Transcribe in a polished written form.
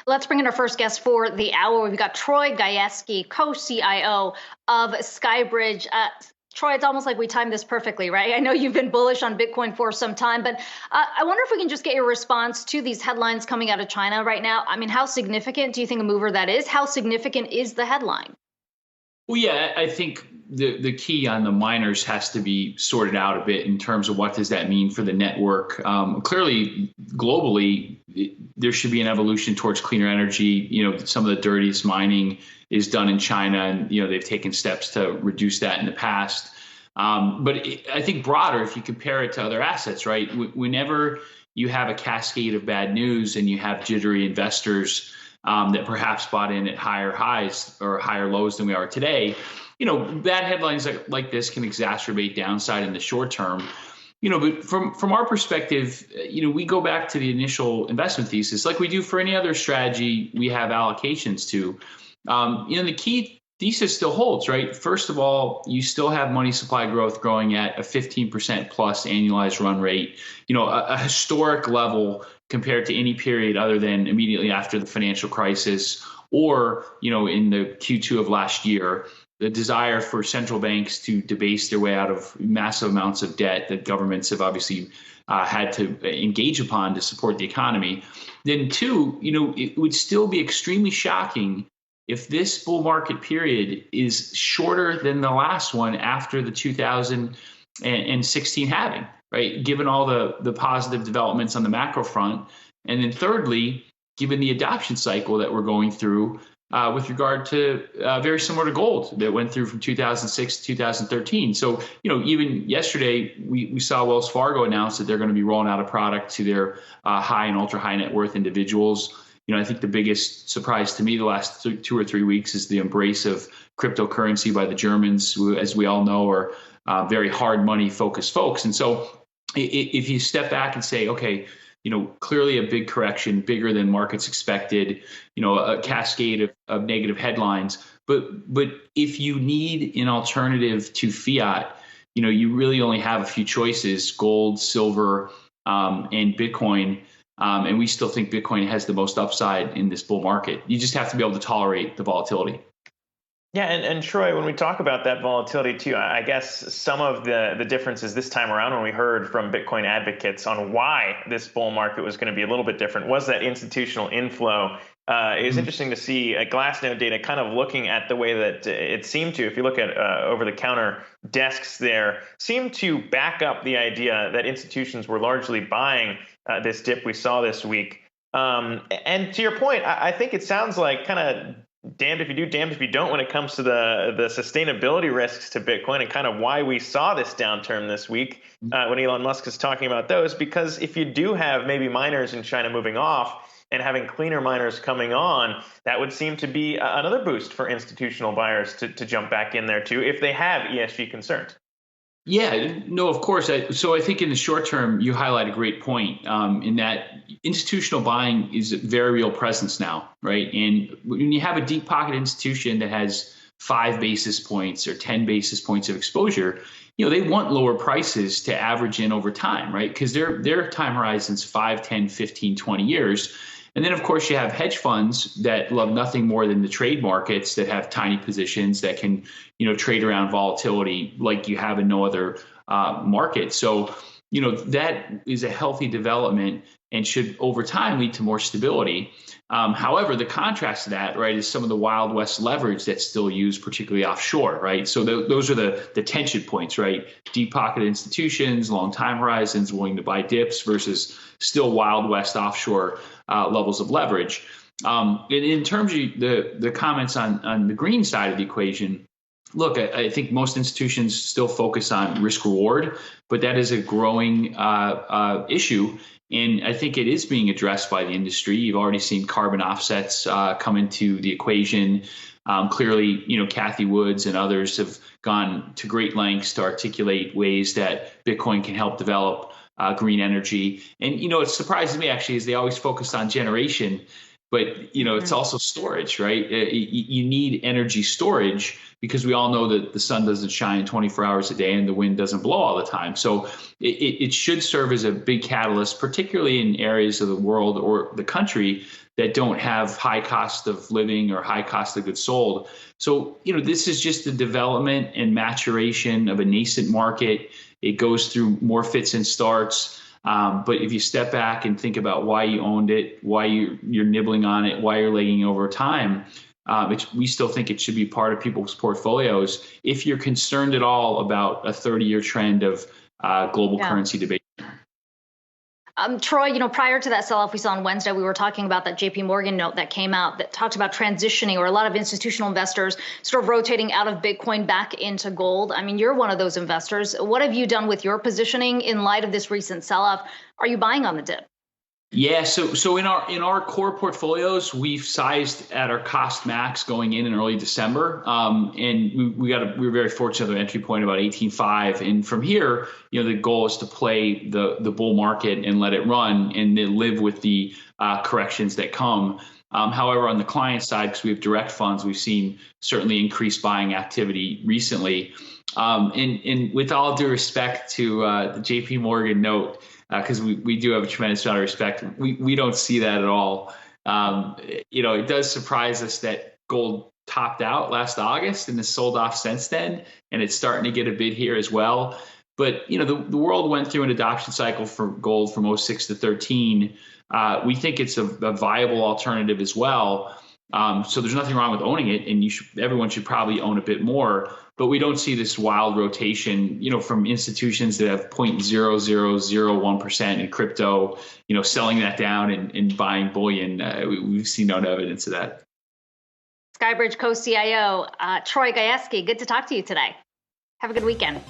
Let's bring in our first guest for the hour. We've got Troy Gayeski, co-CIO of Skybridge. Troy, it's almost like we timed this perfectly, right? I know you've been bullish on Bitcoin for some time, but I wonder if we can just get your response to these headlines coming out of China right now. I mean, how significant do you think a mover that is? How significant is the headline? Well, yeah, I think the key on the miners has to be sorted out a bit in terms of what does that mean for the network. Clearly, globally, there should be an evolution towards cleaner energy. Some of the dirtiest mining is done in China, and they've taken steps to reduce that in the past. I think broader, if you compare it to other assets, right? Whenever you have a cascade of bad news and you have jittery investors that perhaps bought in at higher highs or higher lows than we are today, bad headlines like this can exacerbate downside in the short term. But from our perspective, we go back to the initial investment thesis, like we do for any other strategy we have allocations to. The key thesis still holds, right? First of all, you still have money supply growth growing at a 15% plus annualized run rate, a historic level compared to any period other than immediately after the financial crisis or, in the Q2 of last year. The desire for central banks to debase their way out of massive amounts of debt that governments have obviously had to engage upon to support the economy. Then two, it would still be extremely shocking if this bull market period is shorter than the last one after the 2016 halving, right? Given all the positive developments on the macro front. And then thirdly, given the adoption cycle that we're going through with regard to very similar to gold that went through from 2006 to 2013. So, even yesterday, we saw Wells Fargo announce that they're going to be rolling out a product to their high and ultra high net worth individuals. I think the biggest surprise to me the last 2 or 3 weeks is the embrace of cryptocurrency by the Germans, who, as we all know, are very hard money focused folks. And so if you step back and say, okay, clearly a big correction, bigger than markets expected, a cascade of negative headlines. But if you need an alternative to fiat, you really only have a few choices: gold, silver, and Bitcoin. And we still think Bitcoin has the most upside in this bull market. You just have to be able to tolerate the volatility. Yeah, and Troy, when we talk about that volatility too, I guess some of the differences this time around when we heard from Bitcoin advocates on why this bull market was going to be a little bit different was that institutional inflow. It was interesting to see Glassnode data kind of looking at the way that it seemed to, if you look at over-the-counter desks there, seemed to back up the idea that institutions were largely buying this dip we saw this week. And to your point, I think it sounds like kind of damned if you do, damned if you don't when it comes to the sustainability risks to Bitcoin and kind of why we saw this downturn this week when Elon Musk is talking about those. Because if you do have maybe miners in China moving off and having cleaner miners coming on, that would seem to be another boost for institutional buyers to jump back in there too if they have ESG concerns. Yeah, no, of course. So I think in the short term, you highlight a great point in that institutional buying is a very real presence now, right? And when you have a deep pocket institution that has 5 basis points or 10 basis points of exposure, they want lower prices to average in over time, right? Because their time horizon's 5, 10, 15, 20 years. And then, of course, you have hedge funds that love nothing more than the trade markets that have tiny positions that can, trade around volatility like you have in no other market. So, that is a healthy development and should over time lead to more stability. However, the contrast to that, right, is some of the Wild West leverage that's still used, particularly offshore, right? So those are the tension points, right? Deep pocket institutions, long time horizons, willing to buy dips versus still Wild West offshore levels of leverage. In terms of the comments on the green side of the equation, look, I think most institutions still focus on risk reward, but that is a growing issue. And I think it is being addressed by the industry. You've already seen carbon offsets come into the equation. Clearly, Cathie Woods and others have gone to great lengths to articulate ways that Bitcoin can help develop green energy. And, it surprises me, actually, is they always focus on generation. but it's also storage, right? You need energy storage because we all know that the sun doesn't shine 24 hours a day and the wind doesn't blow all the time. So it should serve as a big catalyst, particularly in areas of the world or the country that don't have high cost of living or high cost of goods sold. So, this is just the development and maturation of a nascent market. It goes through more fits and starts. But if you step back and think about why you owned it, why you're nibbling on it, why you're legging over time, we still think it should be part of people's portfolios if you're concerned at all about a 30-year trend of global currency debate. Troy, prior to that sell-off we saw on Wednesday, we were talking about that JP Morgan note that came out that talked about transitioning, or a lot of institutional investors sort of rotating out of Bitcoin back into gold. I mean, you're one of those investors. What have you done with your positioning in light of this recent sell-off? Are you buying on the dip? Yeah, so in our core portfolios, we've sized at our cost max going in early December, and we were very fortunate at the entry point about 18.5, and from here, the goal is to play the bull market and let it run, and then live with the corrections that come. However, on the client side, because we have direct funds, we've seen certainly increased buying activity recently, and with all due respect to the JP Morgan note, because we do have a tremendous amount of respect. We don't see that at all. It does surprise us that gold topped out last August and has sold off since then, and it's starting to get a bid here as well. But the world went through an adoption cycle for gold from 06 to 13. We think it's a viable alternative as well. So there's nothing wrong with owning it, and everyone should probably own a bit more. But we don't see this wild rotation, from institutions that have 0.0001% in crypto, selling that down and buying bullion. We've seen no evidence of that. Skybridge Co-CIO, Troy Gayeski, good to talk to you today. Have a good weekend.